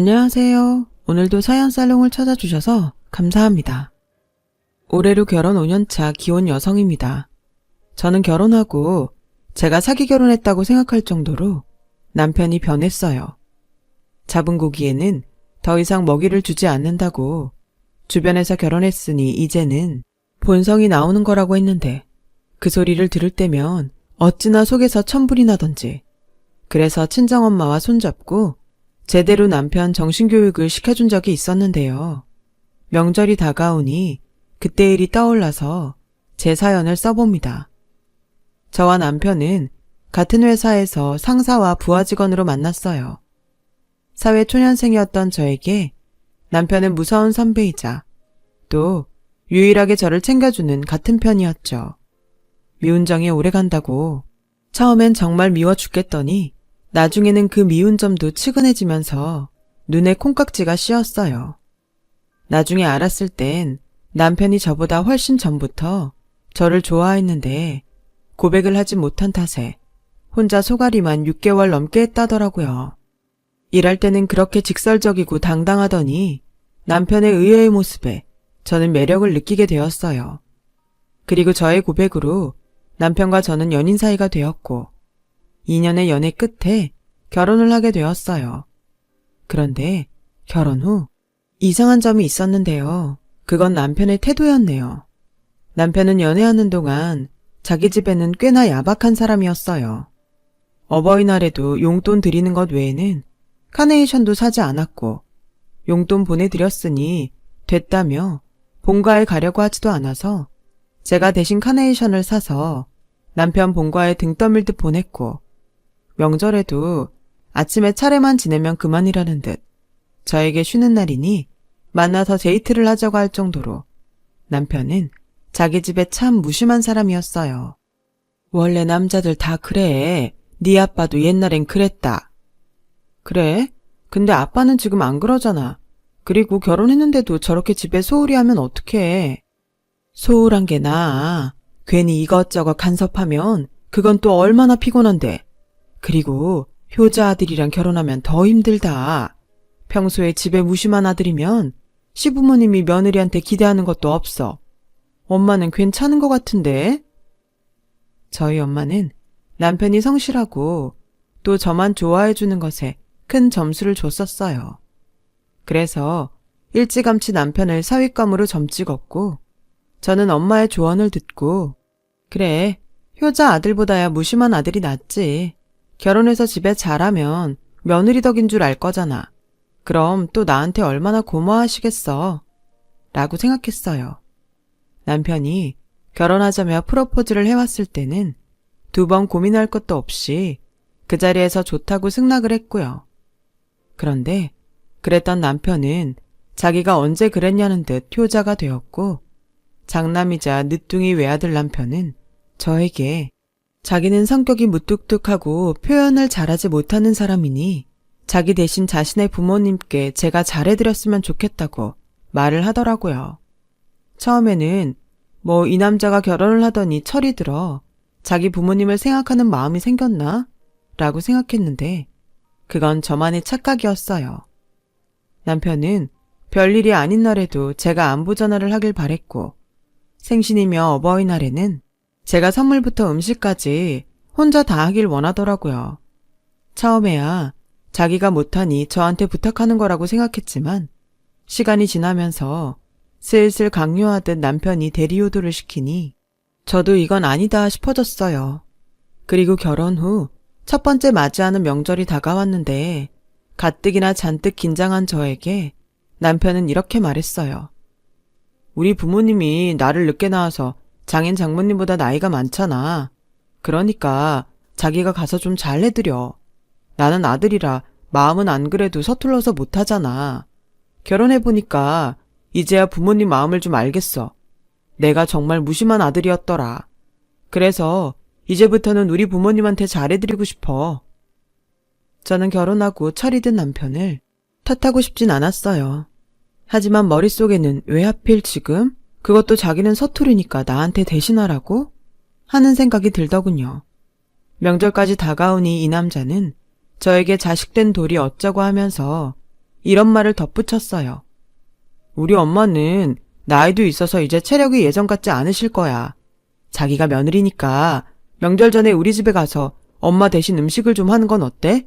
안녕하세요. 오늘도 사연살롱을 찾아주셔서 감사합니다. 올해로 결혼 5년차 기혼 여성입니다. 저는 결혼하고 제가 사기 결혼했다고 생각할 정도로 남편이 변했어요. 잡은 고기에는 더 이상 먹이를 주지 않는다고 주변에서 결혼했으니 이제는 본성이 나오는 거라고 했는데 그 소리를 들을 때면 어찌나 속에서 천불이 나던지. 그래서 친정엄마와 손잡고 제대로 남편 정신교육을 시켜준 적이 있었는데요. 명절이 다가오니 그때 일이 떠올라서 제 사연을 써봅니다. 저와 남편은 같은 회사에서 상사와 부하 직원으로 만났어요. 사회 초년생이었던 저에게 남편은 무서운 선배이자 또 유일하게 저를 챙겨주는 같은 편이었죠. 미운 정이 오래간다고 처음엔 정말 미워 죽겠더니 나중에는 그 미운 점도 측은해지면서 눈에 콩깍지가 씌었어요. 나중에 알았을 땐 남편이 저보다 훨씬 전부터 저를 좋아했는데 고백을 하지 못한 탓에 혼자 소가리만 6개월 넘게 했다더라고요. 일할 때는 그렇게 직설적이고 당당하더니 남편의 의외의 모습에 저는 매력을 느끼게 되었어요. 그리고 저의 고백으로 남편과 저는 연인 사이가 되었고 2년의 연애 끝에 결혼을 하게 되었어요. 그런데 결혼 후 이상한 점이 있었는데요. 그건 남편의 태도였네요. 남편은 연애하는 동안 자기 집에는 꽤나 야박한 사람이었어요. 어버이날에도 용돈 드리는 것 외에는 카네이션도 사지 않았고 용돈 보내드렸으니 됐다며 본가에 가려고 하지도 않아서 제가 대신 카네이션을 사서 남편 본가에 등 떠밀 듯 보냈고 명절에도 아침에 차례만 지내면 그만이라는 듯 저에게 쉬는 날이니 만나서 데이트를 하자고 할 정도로 남편은 자기 집에 참 무심한 사람이었어요. 원래 남자들 다 그래. 네 아빠도 옛날엔 그랬다. 그래? 근데 아빠는 지금 안 그러잖아. 그리고 결혼했는데도 저렇게 집에 소홀히 하면 어떡해. 소홀한 게 나아. 괜히 이것저것 간섭하면 그건 또 얼마나 피곤한데. 그리고 효자 아들이랑 결혼하면 더 힘들다. 평소에 집에 무심한 아들이면 시부모님이 며느리한테 기대하는 것도 없어. 엄마는 괜찮은 것 같은데? 저희 엄마는 남편이 성실하고 또 저만 좋아해주는 것에 큰 점수를 줬었어요. 그래서 일찌감치 남편을 사윗감으로 점찍었고 저는 엄마의 조언을 듣고 그래, 효자 아들보다야 무심한 아들이 낫지. 결혼해서 집에 잘하면 며느리 덕인 줄 알 거잖아. 그럼 또 나한테 얼마나 고마워하시겠어. 라고 생각했어요. 남편이 결혼하자며 프로포즈를 해왔을 때는 2번 고민할 것도 없이 그 자리에서 좋다고 승낙을 했고요. 그런데 그랬던 남편은 자기가 언제 그랬냐는 듯 효자가 되었고 장남이자 늦둥이 외아들 남편은 저에게 자기는 성격이 무뚝뚝하고 표현을 잘하지 못하는 사람이니 자기 대신 자신의 부모님께 제가 잘해드렸으면 좋겠다고 말을 하더라고요. 처음에는 이 남자가 결혼을 하더니 철이 들어 자기 부모님을 생각하는 마음이 생겼나? 라고 생각했는데 그건 저만의 착각이었어요. 남편은 별일이 아닌 날에도 제가 안부 전화를 하길 바랬고 생신이며 어버이날에는 제가 선물부터 음식까지 혼자 다 하길 원하더라고요. 처음에야 자기가 못하니 저한테 부탁하는 거라고 생각했지만 시간이 지나면서 슬슬 강요하듯 남편이 대리효도를 시키니 저도 이건 아니다 싶어졌어요. 그리고 결혼 후 첫 번째 맞이하는 명절이 다가왔는데 가뜩이나 잔뜩 긴장한 저에게 남편은 이렇게 말했어요. 우리 부모님이 나를 늦게 낳아서 장인 장모님보다 나이가 많잖아. 그러니까 자기가 가서 좀 잘해드려. 나는 아들이라 마음은 안 그래도 서툴러서 못하잖아. 결혼해보니까 이제야 부모님 마음을 좀 알겠어. 내가 정말 무심한 아들이었더라. 그래서 이제부터는 우리 부모님한테 잘해드리고 싶어. 저는 결혼하고 철이 든 남편을 탓하고 싶진 않았어요. 하지만 머릿속에는 왜 하필 지금? 그것도 자기는 서투르니까 나한테 대신하라고? 하는 생각이 들더군요. 명절까지 다가오니 이 남자는 저에게 자식된 돌이 어쩌고 하면서 이런 말을 덧붙였어요. 우리 엄마는 나이도 있어서 이제 체력이 예전 같지 않으실 거야. 자기가 며느리니까 명절 전에 우리 집에 가서 엄마 대신 음식을 좀 하는 건 어때?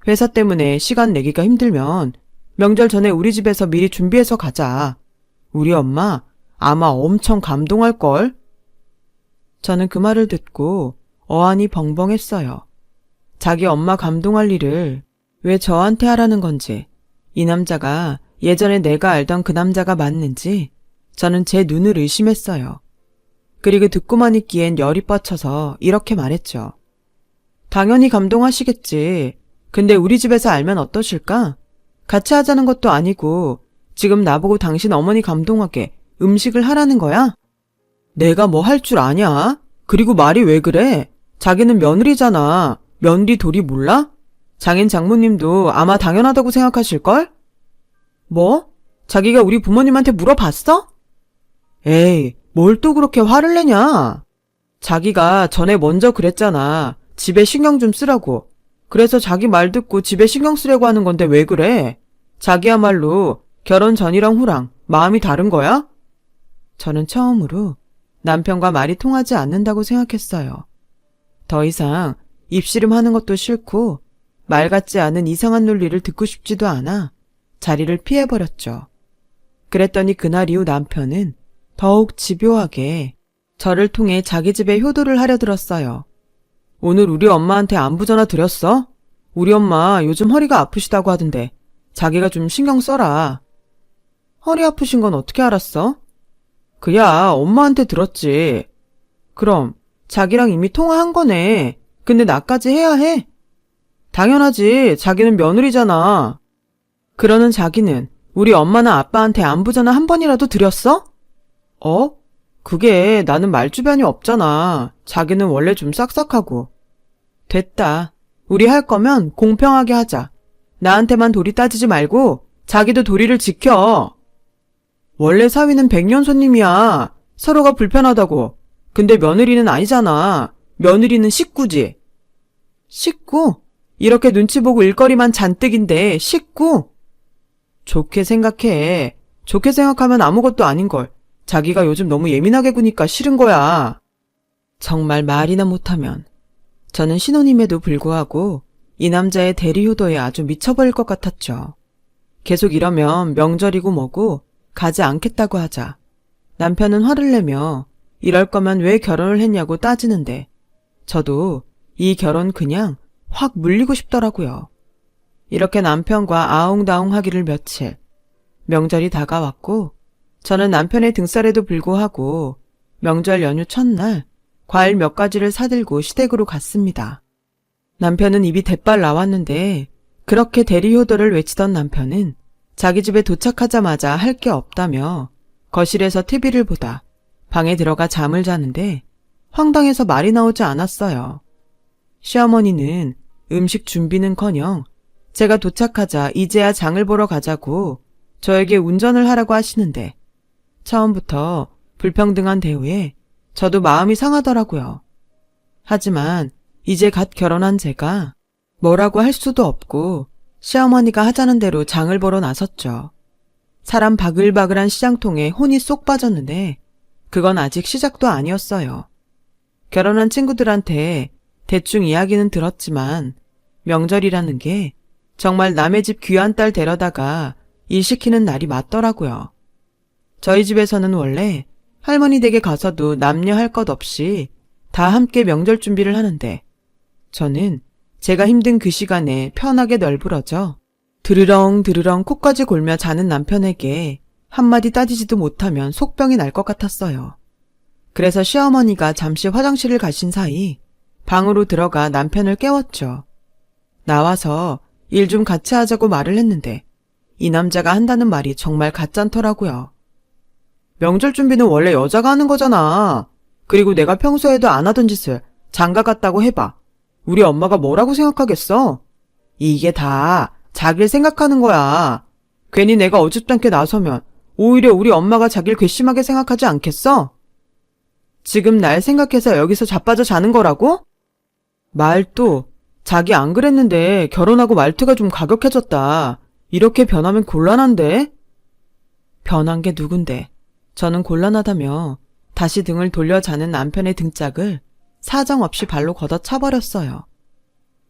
회사 때문에 시간 내기가 힘들면 명절 전에 우리 집에서 미리 준비해서 가자. 우리 엄마 아마 엄청 감동할걸? 저는 그 말을 듣고 어안이 벙벙했어요. 자기 엄마 감동할 일을 왜 저한테 하라는 건지, 이 남자가 예전에 내가 알던 그 남자가 맞는지 저는 제 눈을 의심했어요. 그리고 듣고만 있기엔 열이 뻗쳐서 이렇게 말했죠. 당연히 감동하시겠지. 근데 우리 집에서 알면 어떠실까? 같이 하자는 것도 아니고 지금 나보고 당신 어머니 감동하게 음식을 하라는 거야? 내가 뭐 할 줄 아냐? 그리고 말이 왜 그래? 자기는 며느리잖아. 며느리 도리 몰라? 장인 장모님도 아마 당연하다고 생각하실걸? 뭐? 자기가 우리 부모님한테 물어봤어? 에이, 뭘 또 그렇게 화를 내냐? 자기가 전에 먼저 그랬잖아. 집에 신경 좀 쓰라고. 그래서 자기 말 듣고 집에 신경 쓰려고 하는 건데 왜 그래? 자기야말로 결혼 전이랑 후랑 마음이 다른 거야? 저는 처음으로 남편과 말이 통하지 않는다고 생각했어요. 더 이상 입씨름하는 것도 싫고 말 같지 않은 이상한 논리를 듣고 싶지도 않아 자리를 피해버렸죠. 그랬더니 그날 이후 남편은 더욱 집요하게 저를 통해 자기 집에 효도를 하려 들었어요. 오늘 우리 엄마한테 안부 전화 드렸어? 우리 엄마 요즘 허리가 아프시다고 하던데 자기가 좀 신경 써라. 허리 아프신 건 어떻게 알았어? 그야 엄마한테 들었지. 그럼 자기랑 이미 통화한 거네. 근데 나까지 해야 해? 당연하지. 자기는 며느리잖아. 그러는 자기는 우리 엄마나 아빠한테 안부 전화 한 번이라도 드렸어? 그게 나는 말주변이 없잖아. 자기는 원래 좀 싹싹하고. 됐다. 우리 할 거면 공평하게 하자. 나한테만 도리 따지지 말고 자기도 도리를 지켜. 원래 사위는 백년 손님이야. 서로가 불편하다고. 근데 며느리는 아니잖아. 며느리는 식구지. 식구? 이렇게 눈치 보고 일거리만 잔뜩인데 식구? 좋게 생각해. 좋게 생각하면 아무것도 아닌걸. 자기가 요즘 너무 예민하게 구니까 싫은 거야. 정말 말이나 못하면. 저는 신혼임에도 불구하고 이 남자의 대리효도에 아주 미쳐버릴 것 같았죠. 계속 이러면 명절이고 뭐고 가지 않겠다고 하자. 남편은 화를 내며 이럴 거면 왜 결혼을 했냐고 따지는데 저도 이 결혼 그냥 확 물리고 싶더라고요. 이렇게 남편과 아웅다웅 하기를 며칠. 명절이 다가왔고 저는 남편의 등살에도 불구하고 명절 연휴 첫날 과일 몇 가지를 사들고 시댁으로 갔습니다. 남편은 입이 대빨 나왔는데 그렇게 대리효도를 외치던 남편은 자기 집에 도착하자마자 할 게 없다며 거실에서 TV를 보다 방에 들어가 잠을 자는데 황당해서 말이 나오지 않았어요. 시어머니는 음식 준비는커녕 제가 도착하자 이제야 장을 보러 가자고 저에게 운전을 하라고 하시는데 처음부터 불평등한 대우에 저도 마음이 상하더라고요. 하지만 이제 갓 결혼한 제가 뭐라고 할 수도 없고 시어머니가 하자는 대로 장을 보러 나섰죠. 사람 바글바글한 시장통에 혼이 쏙 빠졌는데 그건 아직 시작도 아니었어요. 결혼한 친구들한테 대충 이야기는 들었지만 명절이라는 게 정말 남의 집 귀한 딸 데려다가 일 시키는 날이 맞더라고요. 저희 집에서는 원래 할머니 댁에 가서도 남녀 할 것 없이 다 함께 명절 준비를 하는데 저는 제가 힘든 그 시간에 편하게 널브러져 드르렁 드르렁 코까지 골며 자는 남편에게 한마디 따지지도 못하면 속병이 날 것 같았어요. 그래서 시어머니가 잠시 화장실을 가신 사이 방으로 들어가 남편을 깨웠죠. 나와서 일 좀 같이 하자고 말을 했는데 이 남자가 한다는 말이 정말 가짠더라고요. 명절 준비는 원래 여자가 하는 거잖아. 그리고 내가 평소에도 안 하던 짓을 장가 갔다고 해봐. 우리 엄마가 뭐라고 생각하겠어? 이게 다 자기를 생각하는 거야. 괜히 내가 어줍잖게 나서면 오히려 우리 엄마가 자기를 괘씸하게 생각하지 않겠어? 지금 날 생각해서 여기서 자빠져 자는 거라고? 말도 자기 안 그랬는데 결혼하고 말투가 좀 가격해졌다. 이렇게 변하면 곤란한데? 변한 게 누군데? 저는 곤란하다며 다시 등을 돌려 자는 남편의 등짝을 사정없이 발로 걷어차버렸어요.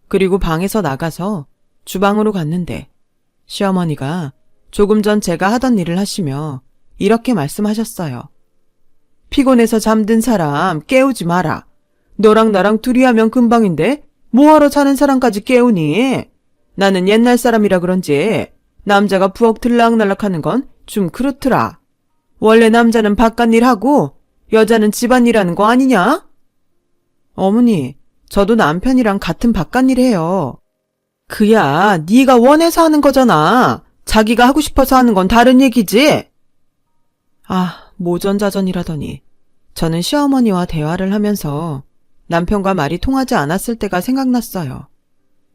그리고 방에서 나가서 주방으로 갔는데 시어머니가 조금 전 제가 하던 일을 하시며 이렇게 말씀하셨어요. 피곤해서 잠든 사람 깨우지 마라. 너랑 나랑 둘이 하면 금방인데 뭐하러 자는 사람까지 깨우니? 나는 옛날 사람이라 그런지 남자가 부엌 들락날락하는 건 좀 그렇더라. 원래 남자는 바깥일 하고 여자는 집안일 하는 거 아니냐? 어머니, 저도 남편이랑 같은 바깥일 해요. 그야 네가 원해서 하는 거잖아. 자기가 하고 싶어서 하는 건 다른 얘기지. 아, 모전자전이라더니 저는 시어머니와 대화를 하면서 남편과 말이 통하지 않았을 때가 생각났어요.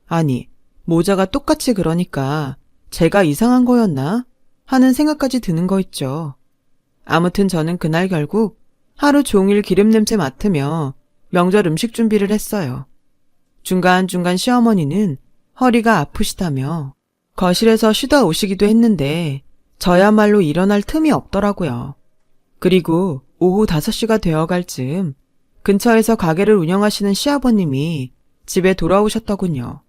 아니, 모자가 똑같이 그러니까 제가 이상한 거였나? 하는 생각까지 드는 거 있죠. 아무튼 저는 그날 결국 하루 종일 기름 냄새 맡으며 명절 음식 준비를 했어요. 중간중간 시어머니는 허리가 아프시다며 거실에서 쉬다 오시기도 했는데 저야말로 일어날 틈이 없더라고요. 그리고 오후 5시가 되어갈 즈음 근처에서 가게를 운영하시는 시아버님이 집에 돌아오셨더군요.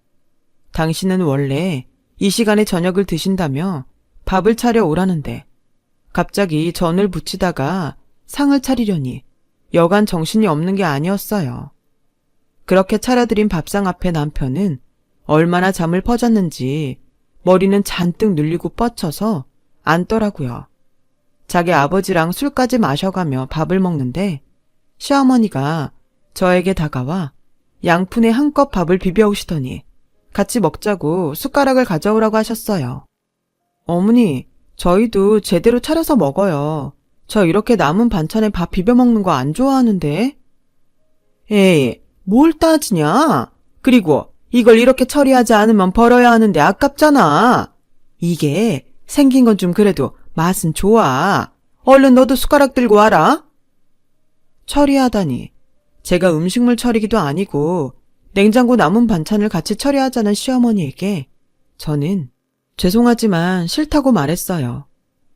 당신은 원래 이 시간에 저녁을 드신다며 밥을 차려 오라는데 갑자기 전을 부치다가 상을 차리려니 여간 정신이 없는 게 아니었어요. 그렇게 차려드린 밥상 앞에 남편은 얼마나 잠을 퍼졌는지 머리는 잔뜩 눌리고 뻗쳐서 앉더라고요. 자기 아버지랑 술까지 마셔가며 밥을 먹는데 시어머니가 저에게 다가와 양푼에 한껏 밥을 비벼오시더니 같이 먹자고 숟가락을 가져오라고 하셨어요. 어머니, 저희도 제대로 차려서 먹어요. 저 이렇게 남은 반찬에 밥 비벼 먹는 거 안 좋아하는데. 에이, 뭘 따지냐? 그리고 이걸 이렇게 처리하지 않으면 버려야 하는데 아깝잖아. 이게 생긴 건 좀 그래도 맛은 좋아. 얼른 너도 숟가락 들고 와라. 처리하다니. 제가 음식물 처리기도 아니고 냉장고 남은 반찬을 같이 처리하자는 시어머니에게 저는 죄송하지만 싫다고 말했어요.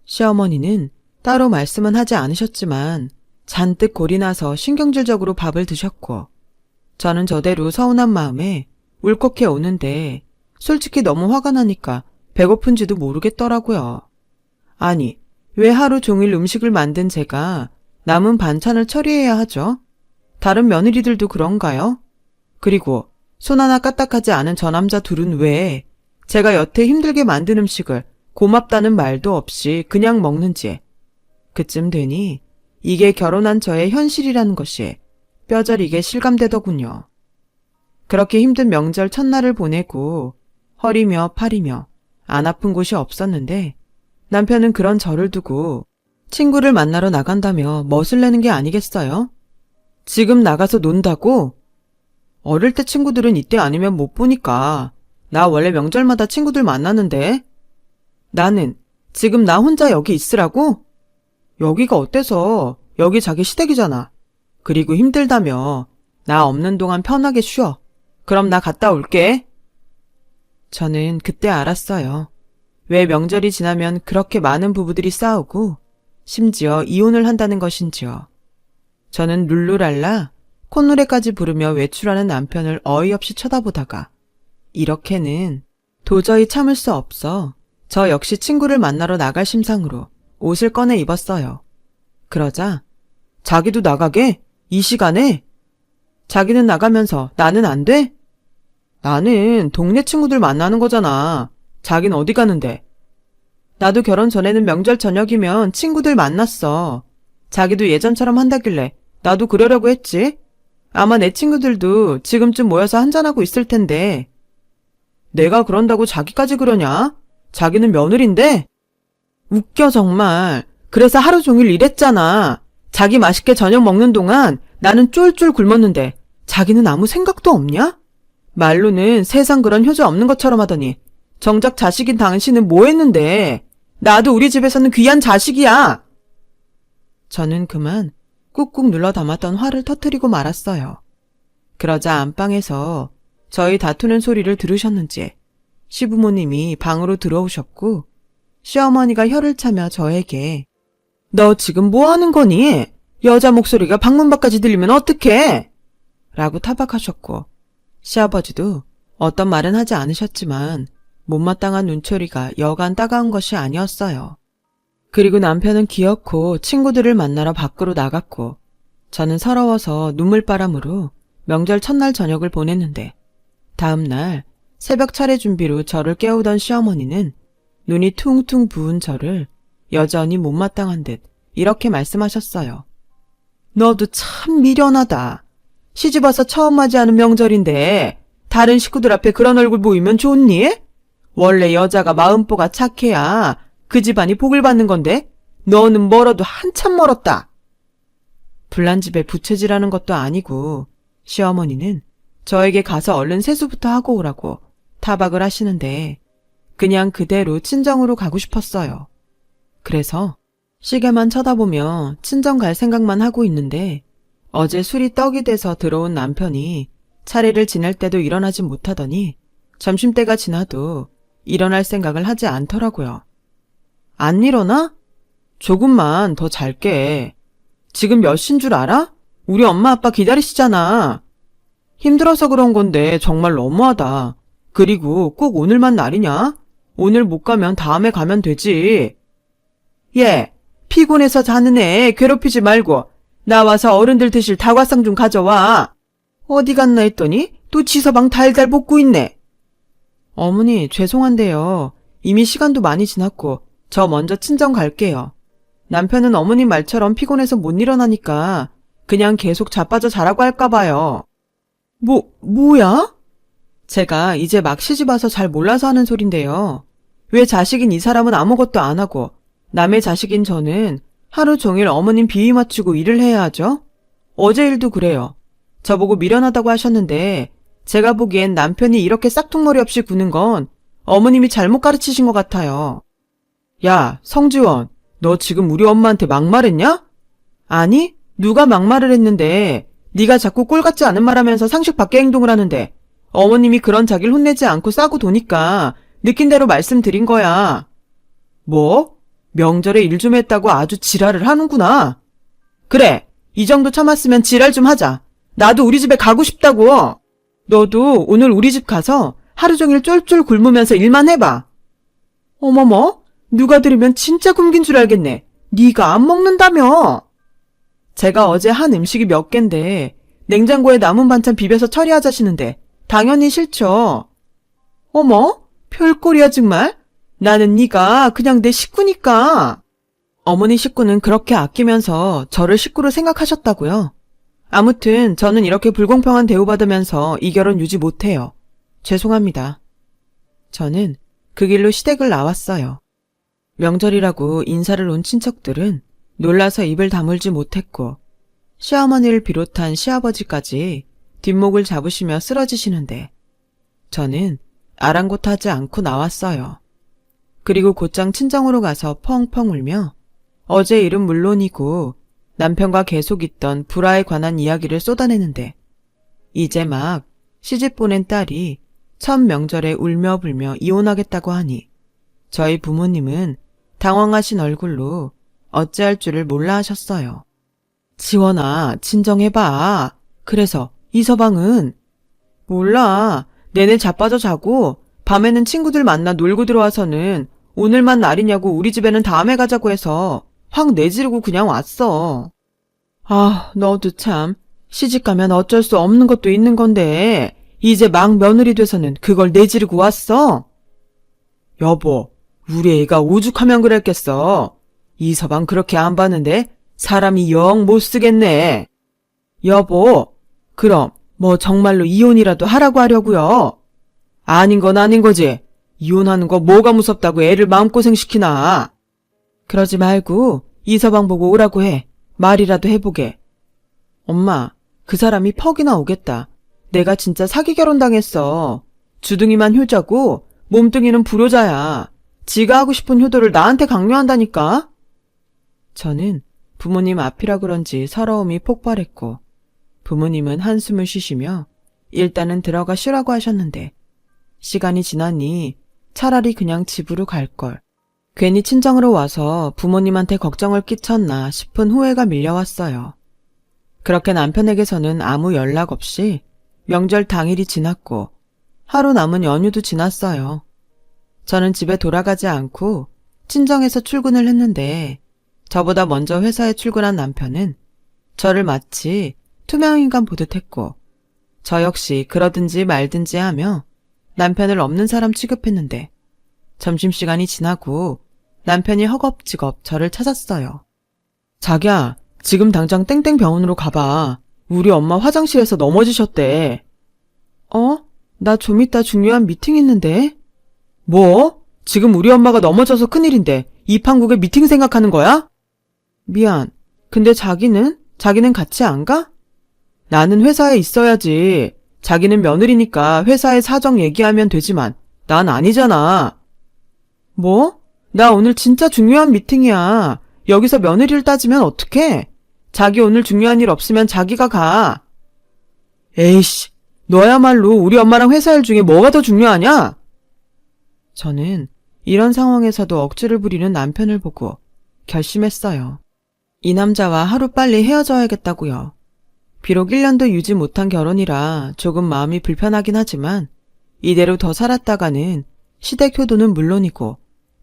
시어머니는 따로 말씀은 하지 않으셨지만 잔뜩 골이 나서 신경질적으로 밥을 드셨고 저는 저대로 서운한 마음에 울컥해 오는데 솔직히 너무 화가 나니까 배고픈지도 모르겠더라고요. 아니, 왜 하루 종일 음식을 만든 제가 남은 반찬을 처리해야 하죠? 다른 며느리들도 그런가요? 그리고 손 하나 까딱하지 않은 저 남자 둘은 왜 제가 여태 힘들게 만든 음식을 고맙다는 말도 없이 그냥 먹는지 그쯤 되니 이게 결혼한 저의 현실이라는 것이 뼈저리게 실감되더군요. 그렇게 힘든 명절 첫날을 보내고 허리며 팔이며 안 아픈 곳이 없었는데 남편은 그런 저를 두고 친구를 만나러 나간다며 멋을 내는 게 아니겠어요? 지금 나가서 논다고? 어릴 때 친구들은 이때 아니면 못 보니까 나 원래 명절마다 친구들 만나는데 나는 지금 나 혼자 여기 있으라고? 여기가 어때서? 여기 자기 시댁이잖아. 그리고 힘들다며 나 없는 동안 편하게 쉬어. 그럼 나 갔다 올게. 저는 그때 알았어요. 왜 명절이 지나면 그렇게 많은 부부들이 싸우고 심지어 이혼을 한다는 것인지요. 저는 룰루랄라 콧노래까지 부르며 외출하는 남편을 어이없이 쳐다보다가 이렇게는 도저히 참을 수 없어 저 역시 친구를 만나러 나갈 심상으로 옷을 꺼내 입었어요. 그러자 자기도 나가게? 이 시간에? 자기는 나가면서 나는 안 돼? 나는 동네 친구들 만나는 거잖아. 자긴 어디 가는데? 나도 결혼 전에는 명절 저녁이면 친구들 만났어. 자기도 예전처럼 한다길래 나도 그러려고 했지. 아마 내 친구들도 지금쯤 모여서 한잔하고 있을 텐데. 내가 그런다고 자기까지 그러냐? 자기는 며느린데? 웃겨 정말. 그래서 하루 종일 일했잖아. 자기 맛있게 저녁 먹는 동안 나는 쫄쫄 굶었는데 자기는 아무 생각도 없냐? 말로는 세상 그런 효자 없는 것처럼 하더니 정작 자식인 당신은 뭐 했는데? 나도 우리 집에서는 귀한 자식이야. 저는 그만 꾹꾹 눌러 담았던 화를 터뜨리고 말았어요. 그러자 안방에서 저희 다투는 소리를 들으셨는지 시부모님이 방으로 들어오셨고 시어머니가 혀를 차며 저에게 너 지금 뭐 하는 거니? 여자 목소리가 방문 밖까지 들리면 어떡해? 라고 타박하셨고 시아버지도 어떤 말은 하지 않으셨지만 못마땅한 눈초리가 여간 따가운 것이 아니었어요. 그리고 남편은 기어코 친구들을 만나러 밖으로 나갔고 저는 서러워서 눈물바람으로 명절 첫날 저녁을 보냈는데 다음 날 새벽 차례 준비로 저를 깨우던 시어머니는 눈이 퉁퉁 부은 저를 여전히 못마땅한 듯 이렇게 말씀하셨어요. 너도 참 미련하다. 시집와서 처음 맞이하는 명절인데 다른 식구들 앞에 그런 얼굴 보이면 좋니? 원래 여자가 마음보가 착해야 그 집안이 복을 받는 건데 너는 멀어도 한참 멀었다. 불난 집에 부채질하는 것도 아니고 시어머니는 저에게 가서 얼른 세수부터 하고 오라고 타박을 하시는데 그냥 그대로 친정으로 가고 싶었어요. 그래서 시계만 쳐다보며 친정 갈 생각만 하고 있는데 어제 술이 떡이 돼서 들어온 남편이 차례를 지낼 때도 일어나지 못하더니 점심때가 지나도 일어날 생각을 하지 않더라고요. 안 일어나? 조금만 더 잘게. 지금 몇 시인 줄 알아? 우리 엄마 아빠 기다리시잖아. 힘들어서 그런 건데 정말 너무하다. 그리고 꼭 오늘만 날이냐? 오늘 못 가면 다음에 가면 되지. 얘, 피곤해서 자는 애 괴롭히지 말고 나와서 어른들 드실 다과상 좀 가져와. 어디 갔나 했더니 또 지서방 달달 볶고 있네. 어머니 죄송한데요. 이미 시간도 많이 지났고 저 먼저 친정 갈게요. 남편은 어머님 말처럼 피곤해서 못 일어나니까 그냥 계속 자빠져 자라고 할까 봐요. 뭐야? 제가 이제 막 시집와서 잘 몰라서 하는 소린데요. 왜 자식인 이 사람은 아무것도 안 하고 남의 자식인 저는 하루 종일 어머님 비위 맞추고 일을 해야 하죠? 어제 일도 그래요. 저보고 미련하다고 하셨는데 제가 보기엔 남편이 이렇게 싹퉁머리 없이 구는 건 어머님이 잘못 가르치신 것 같아요. 야, 성지원, 너 지금 우리 엄마한테 막말했냐? 아니, 누가 막말을 했는데 네가 자꾸 꼴 같지 않은 말하면서 상식 밖의 행동을 하는데 어머님이 그런 자기를 혼내지 않고 싸고 도니까 느낀 대로 말씀드린 거야. 뭐? 명절에 일 좀 했다고 아주 지랄을 하는구나. 그래, 이 정도 참았으면 지랄 좀 하자. 나도 우리 집에 가고 싶다고. 너도 오늘 우리 집 가서 하루 종일 쫄쫄 굶으면서 일만 해봐. 어머머, 누가 들으면 진짜 굶긴 줄 알겠네. 네가 안 먹는다며. 제가 어제 한 음식이 몇 갠데 냉장고에 남은 반찬 비벼서 처리하자시는데 당연히 싫죠. 어머, 별꼴이야 정말. 나는 네가 그냥 내 식구니까. 어머니 식구는 그렇게 아끼면서 저를 식구로 생각하셨다고요. 아무튼 저는 이렇게 불공평한 대우받으면서 이 결혼 유지 못해요. 죄송합니다. 저는 그 길로 시댁을 나왔어요. 명절이라고 인사를 온 친척들은 놀라서 입을 다물지 못했고 시어머니를 비롯한 시아버지까지 뒷목을 잡으시며 쓰러지시는데 저는 아랑곳하지 않고 나왔어요. 그리고 곧장 친정으로 가서 펑펑 울며 어제 일은 물론이고 남편과 계속 있던 불화에 관한 이야기를 쏟아내는데 이제 막 시집 보낸 딸이 첫 명절에 울며 불며 이혼하겠다고 하니 저희 부모님은 당황하신 얼굴로 어찌할 줄을 몰라 하셨어요. 지원아, 진정해봐. 그래서 이서방은? 몰라. 내내 자빠져 자고 밤에는 친구들 만나 놀고 들어와서는 오늘만 날이냐고 우리 집에는 다음에 가자고 해서 확 내지르고 그냥 왔어. 아, 너도 참. 시집가면 어쩔 수 없는 것도 있는 건데 이제 막 며느리 돼서는 그걸 내지르고 왔어? 여보, 우리 애가 오죽하면 그랬겠어. 이서방 그렇게 안 봤는데 사람이 영 못쓰겠네. 여보, 그럼 뭐 정말로 이혼이라도 하라고 하려고요? 아닌 건 아닌 거지. 이혼하는 거 뭐가 무섭다고 애를 마음고생시키나. 그러지 말고 이서방 보고 오라고 해. 말이라도 해보게. 엄마, 그 사람이 퍽이나 오겠다. 내가 진짜 사기 결혼당했어. 주둥이만 효자고 몸뚱이는 불효자야. 지가 하고 싶은 효도를 나한테 강요한다니까. 저는 부모님 앞이라 그런지 서러움이 폭발했고 부모님은 한숨을 쉬시며 일단은 들어가 쉬라고 하셨는데 시간이 지나니 차라리 그냥 집으로 갈걸. 괜히 친정으로 와서 부모님한테 걱정을 끼쳤나 싶은 후회가 밀려왔어요. 그렇게 남편에게서는 아무 연락 없이 명절 당일이 지났고 하루 남은 연휴도 지났어요. 저는 집에 돌아가지 않고 친정에서 출근을 했는데 저보다 먼저 회사에 출근한 남편은 저를 마치 투명인간 보듯 했고 저 역시 그러든지 말든지 하며 남편을 없는 사람 취급했는데 점심시간이 지나고 남편이 허겁지겁 저를 찾았어요. 자기야, 지금 당장 땡땡 병원으로 가봐. 우리 엄마 화장실에서 넘어지셨대. 나 좀 이따 중요한 미팅 있는데. 뭐? 지금 우리 엄마가 넘어져서 큰일인데 입한국에 미팅 생각하는 거야? 미안. 근데 자기는 같이 안 가? 나는 회사에 있어야지. 자기는 며느리니까 회사에 사정 얘기하면 되지만 난 아니잖아. 뭐? 나 오늘 진짜 중요한 미팅이야. 여기서 며느리를 따지면 어떡해? 자기 오늘 중요한 일 없으면 자기가 가. 에이씨, 너야말로 우리 엄마랑 회사 일 중에 뭐가 더 중요하냐? 저는 이런 상황에서도 억지를 부리는 남편을 보고 결심했어요. 이 남자와 하루빨리 헤어져야겠다고요. 비록 1년도 유지 못한 결혼이라 조금 마음이 불편하긴 하지만 이대로 더 살았다가는 시댁 효도는 물론이고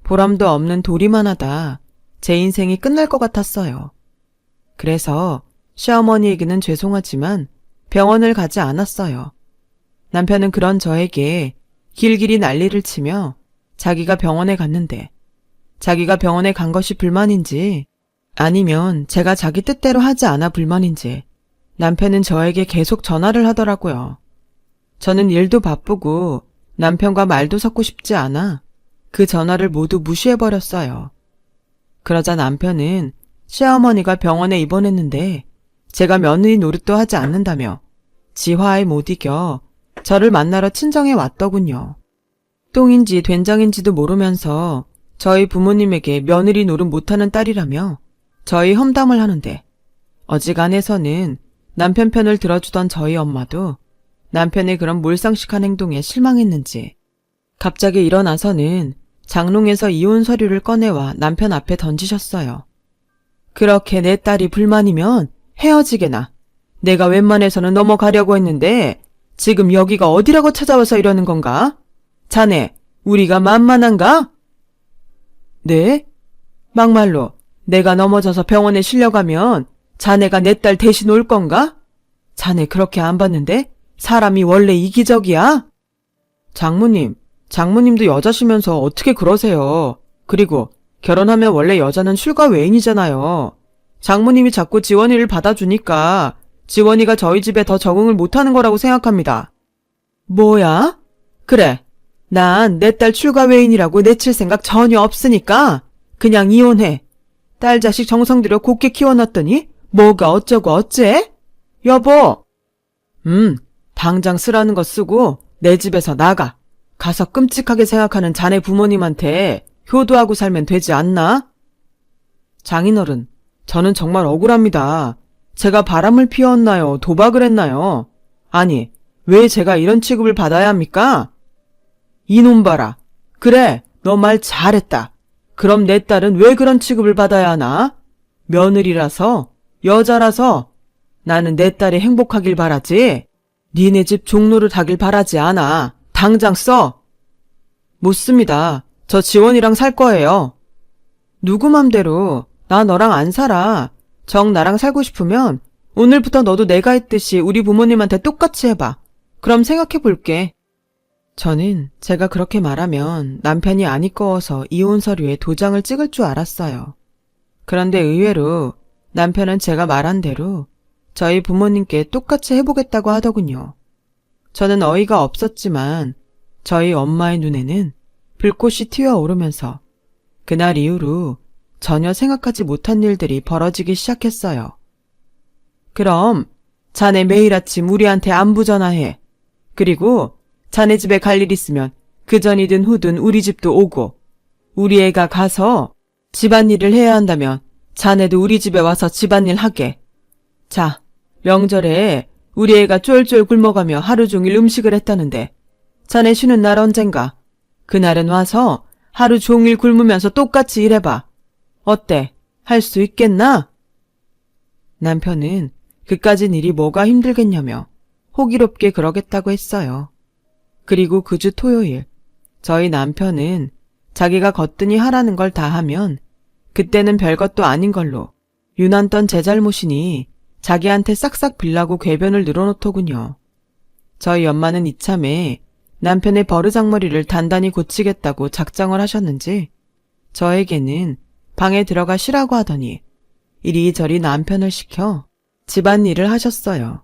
보람도 없는 도리만 하다 제 인생이 끝날 것 같았어요. 그래서 시어머니에게는 죄송하지만 병원을 가지 않았어요. 남편은 그런 저에게 길길이 난리를 치며 자기가 병원에 갔는데 자기가 병원에 간 것이 불만인지 아니면 제가 자기 뜻대로 하지 않아 불만인지 남편은 저에게 계속 전화를 하더라고요. 저는 일도 바쁘고 남편과 말도 섞고 싶지 않아 그 전화를 모두 무시해버렸어요. 그러자 남편은 시어머니가 병원에 입원했는데 제가 며느리 노릇도 하지 않는다며 지화에 못 이겨 저를 만나러 친정에 왔더군요. 똥인지 된장인지도 모르면서 저희 부모님에게 며느리 노릇 못하는 딸이라며 저희 험담을 하는데 어지간해서는 남편 편을 들어주던 저희 엄마도 남편의 그런 몰상식한 행동에 실망했는지 갑자기 일어나서는 장롱에서 이혼 서류를 꺼내와 남편 앞에 던지셨어요. 그렇게 내 딸이 불만이면 헤어지게나. 내가 웬만해서는 넘어가려고 했는데 지금 여기가 어디라고 찾아와서 이러는 건가? 자네, 우리가 만만한가? 네? 막말로 내가 넘어져서 병원에 실려가면 자네가 내 딸 대신 올 건가? 자네 그렇게 안 봤는데 사람이 원래 이기적이야? 장모님도 여자시면서 어떻게 그러세요? 그리고 결혼하면 원래 여자는 출가 외인이잖아요. 장모님이 자꾸 지원이를 받아주니까 지원이가 저희 집에 더 적응을 못하는 거라고 생각합니다. 뭐야? 그래. 난 내 딸 출가 외인이라고 내칠 생각 전혀 없으니까 그냥 이혼해. 딸 자식 정성 들여 곱게 키워놨더니 뭐가 어쩌고 어째? 여보. 당장 쓰라는 거 쓰고 내 집에서 나가. 가서 끔찍하게 생각하는 자네 부모님한테 효도하고 살면 되지 않나? 장인어른, 저는 정말 억울합니다. 제가 바람을 피웠나요? 도박을 했나요? 아니, 왜 제가 이런 취급을 받아야 합니까? 이놈 봐라. 그래, 너 말 잘했다. 그럼 내 딸은 왜 그런 취급을 받아야 하나? 며느리라서, 여자라서. 나는 내 딸이 행복하길 바라지. 니네 집 종로를 하길 바라지 않아. 당장 써. 못 씁니다. 저 지원이랑 살 거예요. 누구 맘대로. 나 너랑 안 살아. 정 나랑 살고 싶으면 오늘부터 너도 내가 했듯이 우리 부모님한테 똑같이 해봐. 그럼 생각해 볼게. 저는 제가 그렇게 말하면 남편이 안 이꺼워서 이혼 서류에 도장을 찍을 줄 알았어요. 그런데 의외로 남편은 제가 말한 대로 저희 부모님께 똑같이 해보겠다고 하더군요. 저는 어이가 없었지만 저희 엄마의 눈에는 불꽃이 튀어오르면서 그날 이후로 전혀 생각하지 못한 일들이 벌어지기 시작했어요. 그럼 자네 매일 아침 우리한테 안부 전화해. 그리고 자네 집에 갈 일 있으면 그전이든 후든 우리 집도 오고 우리 애가 가서 집안일을 해야 한다면 자네도 우리 집에 와서 집안일 하게. 자, 명절에 우리 애가 쫄쫄 굶어가며 하루 종일 음식을 했다는데 자네 쉬는 날 언젠가 그날은 와서 하루 종일 굶으면서 똑같이 일해봐. 어때? 할 수 있겠나? 남편은 그까진 일이 뭐가 힘들겠냐며 호기롭게 그러겠다고 했어요. 그리고 그 주 토요일, 저희 남편은 자기가 거뜬히 하라는 걸 다 하면 그때는 별것도 아닌 걸로 유난던 제 잘못이니 자기한테 싹싹 빌라고 궤변을 늘어놓더군요. 저희 엄마는 이참에 남편의 버르장머리를 단단히 고치겠다고 작정을 하셨는지 저에게는 방에 들어가 쉬라고 하더니 이리저리 남편을 시켜 집안일을 하셨어요.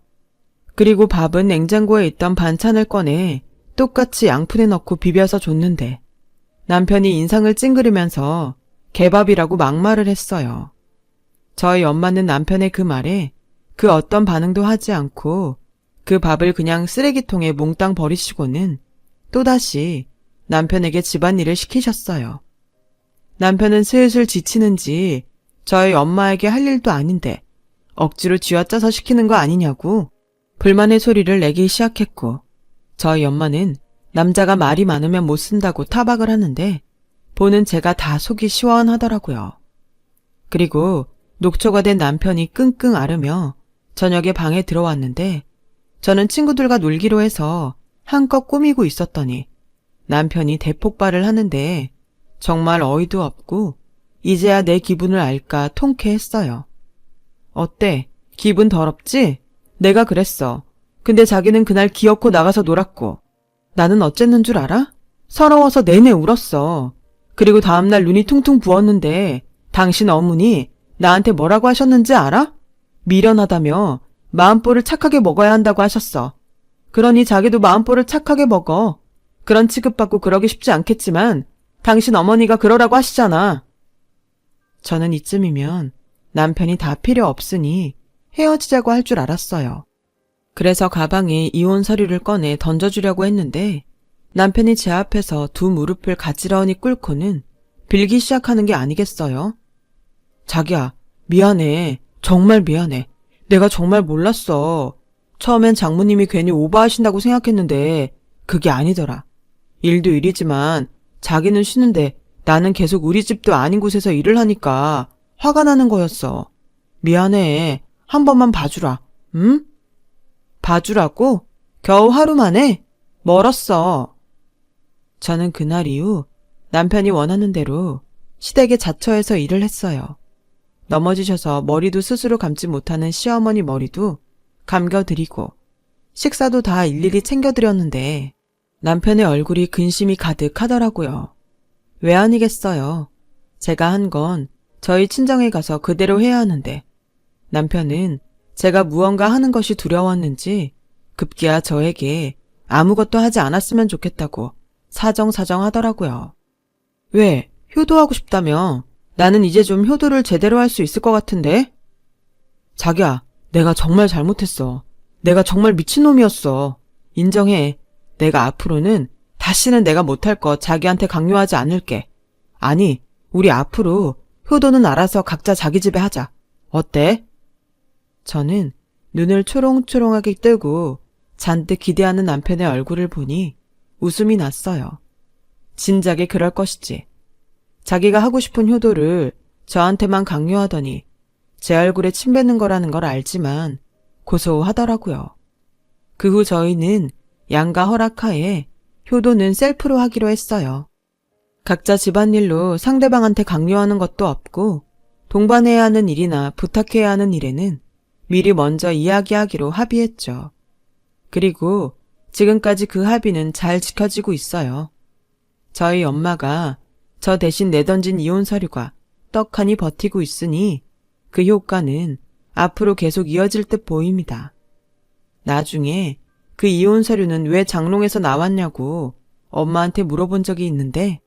그리고 밥은 냉장고에 있던 반찬을 꺼내 똑같이 양푼에 넣고 비벼서 줬는데 남편이 인상을 찡그리면서 개밥이라고 막말을 했어요. 저희 엄마는 남편의 그 말에 그 어떤 반응도 하지 않고 그 밥을 그냥 쓰레기통에 몽땅 버리시고는 또다시 남편에게 집안일을 시키셨어요. 남편은 슬슬 지치는지 저희 엄마에게 할 일도 아닌데 억지로 쥐어짜서 시키는 거 아니냐고 불만의 소리를 내기 시작했고 저희 엄마는 남자가 말이 많으면 못 쓴다고 타박을 하는데 보는 제가 다 속이 시원하더라고요. 그리고 녹초가 된 남편이 끙끙 앓으며 저녁에 방에 들어왔는데 저는 친구들과 놀기로 해서 한껏 꾸미고 있었더니 남편이 대폭발을 하는데 정말 어이도 없고 이제야 내 기분을 알까 통쾌했어요. 어때? 기분 더럽지? 내가 그랬어. 근데 자기는 그날 기어코 나가서 놀았고 나는 어쨌는 줄 알아? 서러워서 내내 울었어. 그리고 다음날 눈이 퉁퉁 부었는데 당신 어머니 나한테 뭐라고 하셨는지 알아? 미련하다며 마음보를 착하게 먹어야 한다고 하셨어. 그러니 자기도 마음보를 착하게 먹어. 그런 취급받고 그러기 쉽지 않겠지만 당신 어머니가 그러라고 하시잖아. 저는 이쯤이면 남편이 다 필요 없으니 헤어지자고 할 줄 알았어요. 그래서 가방에 이혼 서류를 꺼내 던져주려고 했는데 남편이 제 앞에서 두 무릎을 가지런히 꿇고는 빌기 시작하는 게 아니겠어요? 자기야, 미안해. 정말 미안해. 내가 정말 몰랐어. 처음엔 장모님이 괜히 오버하신다고 생각했는데 그게 아니더라. 일도 일이지만 자기는 쉬는데 나는 계속 우리 집도 아닌 곳에서 일을 하니까 화가 나는 거였어. 미안해. 한 번만 봐주라. 응? 봐주라고? 겨우 하루 만에? 멀었어. 저는 그날 이후 남편이 원하는 대로 시댁에 자처해서 일을 했어요. 넘어지셔서 머리도 스스로 감지 못하는 시어머니 머리도 감겨드리고 식사도 다 일일이 챙겨드렸는데 남편의 얼굴이 근심이 가득하더라고요. 왜 아니겠어요. 제가 한 건 저희 친정에 가서 그대로 해야 하는데 남편은 제가 무언가 하는 것이 두려웠는지 급기야 저에게 아무것도 하지 않았으면 좋겠다고 사정사정 하더라고요. 왜? 효도하고 싶다며? 나는 이제 좀 효도를 제대로 할 수 있을 것 같은데? 자기야, 내가 정말 잘못했어. 내가 정말 미친놈이었어. 인정해. 내가 앞으로는 다시는 내가 못할 것 자기한테 강요하지 않을게. 아니, 우리 앞으로 효도는 알아서 각자 자기 집에 하자. 어때? 저는 눈을 초롱초롱하게 뜨고 잔뜩 기대하는 남편의 얼굴을 보니 웃음이 났어요. 진작에 그럴 것이지. 자기가 하고 싶은 효도를 저한테만 강요하더니 제 얼굴에 침 뱉는 거라는 걸 알지만 고소하더라고요. 그 후 저희는 양가 허락하에 효도는 셀프로 하기로 했어요. 각자 집안일로 상대방한테 강요하는 것도 없고 동반해야 하는 일이나 부탁해야 하는 일에는 미리 먼저 이야기하기로 합의했죠. 그리고 지금까지 그 합의는 잘 지켜지고 있어요. 저희 엄마가 저 대신 내던진 이혼 서류가 떡하니 버티고 있으니 그 효과는 앞으로 계속 이어질 듯 보입니다. 나중에 그 이혼 서류는 왜 장롱에서 나왔냐고 엄마한테 물어본 적이 있는데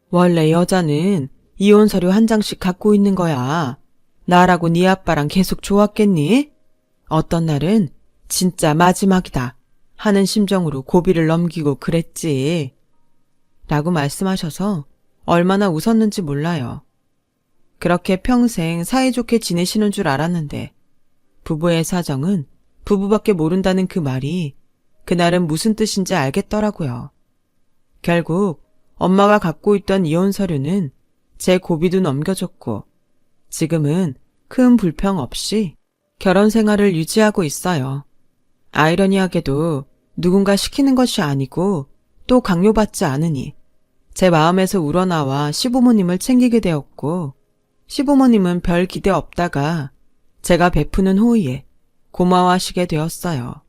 원래 여자는 이혼 서류 한 장씩 갖고 있는 거야. 나라고 네 아빠랑 계속 좋았겠니? 어떤 날은 진짜 마지막이다 하는 심정으로 고비를 넘기고 그랬지. 라고 말씀하셔서 얼마나 웃었는지 몰라요. 그렇게 평생 사이좋게 지내시는 줄 알았는데 부부의 사정은 부부밖에 모른다는 그 말이 그날은 무슨 뜻인지 알겠더라고요. 결국 엄마가 갖고 있던 이혼 서류는 제 고비도 넘겨줬고 지금은 큰 불평 없이 결혼 생활을 유지하고 있어요. 아이러니하게도 누군가 시키는 것이 아니고 또 강요받지 않으니 제 마음에서 우러나와 시부모님을 챙기게 되었고 시부모님은 별 기대 없다가 제가 베푸는 호의에 고마워하시게 되었어요.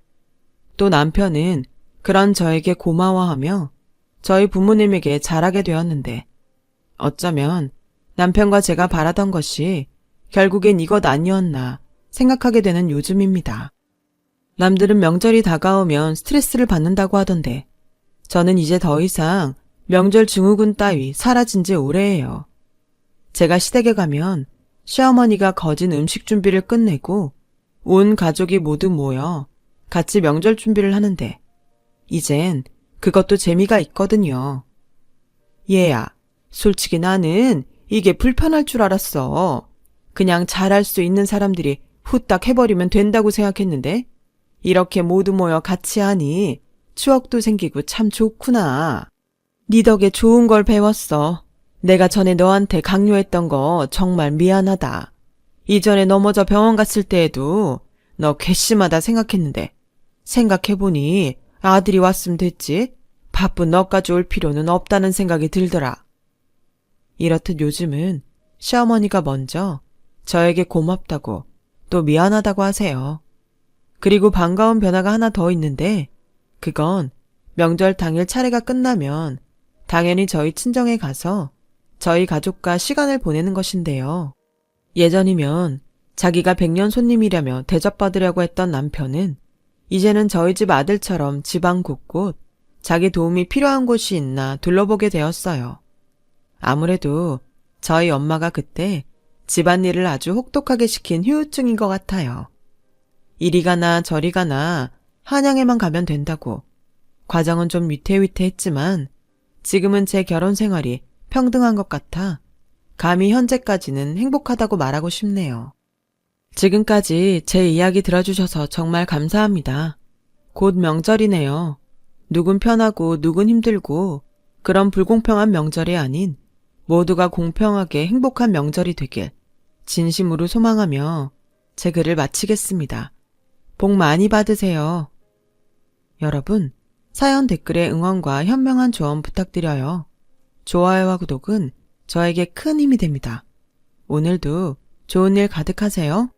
또 남편은 그런 저에게 고마워하며 저희 부모님에게 잘하게 되었는데 어쩌면 남편과 제가 바라던 것이 결국엔 이것 아니었나 생각하게 되는 요즘입니다. 남들은 명절이 다가오면 스트레스를 받는다고 하던데 저는 이제 더 이상 명절 증후군 따위 사라진 지 오래예요. 제가 시댁에 가면 시어머니가 거진 음식 준비를 끝내고 온 가족이 모두 모여 같이 명절 준비를 하는데 이젠 그것도 재미가 있거든요. 얘야, 솔직히 나는 이게 불편할 줄 알았어. 그냥 잘할 수 있는 사람들이 후딱 해버리면 된다고 생각했는데 이렇게 모두 모여 같이 하니 추억도 생기고 참 좋구나. 네 덕에 좋은 걸 배웠어. 내가 전에 너한테 강요했던 거 정말 미안하다. 이전에 넘어져 병원 갔을 때에도 너 괘씸하다 생각했는데 생각해보니 아들이 왔으면 됐지. 바쁜 너까지 올 필요는 없다는 생각이 들더라. 이렇듯 요즘은 시어머니가 먼저 저에게 고맙다고 또 미안하다고 하세요. 그리고 반가운 변화가 하나 더 있는데 그건 명절 당일 차례가 끝나면 당연히 저희 친정에 가서 저희 가족과 시간을 보내는 것인데요. 예전이면 자기가 백년 손님이라며 대접받으려고 했던 남편은 이제는 저희 집 아들처럼 지방 곳곳 자기 도움이 필요한 곳이 있나 둘러보게 되었어요. 아무래도 저희 엄마가 그때 집안일을 아주 혹독하게 시킨 후유증인 것 같아요. 이리 가나 저리 가나 한양에만 가면 된다고. 과정은 좀 위태위태했지만 지금은 제 결혼 생활이 평등한 것 같아 감히 현재까지는 행복하다고 말하고 싶네요. 지금까지 제 이야기 들어주셔서 정말 감사합니다. 곧 명절이네요. 누군 편하고 누군 힘들고 그런 불공평한 명절이 아닌 모두가 공평하게 행복한 명절이 되길 진심으로 소망하며 제 글을 마치겠습니다. 복 많이 받으세요. 여러분, 사연 댓글에 응원과 현명한 조언 부탁드려요. 좋아요와 구독은 저에게 큰 힘이 됩니다. 오늘도 좋은 일 가득하세요.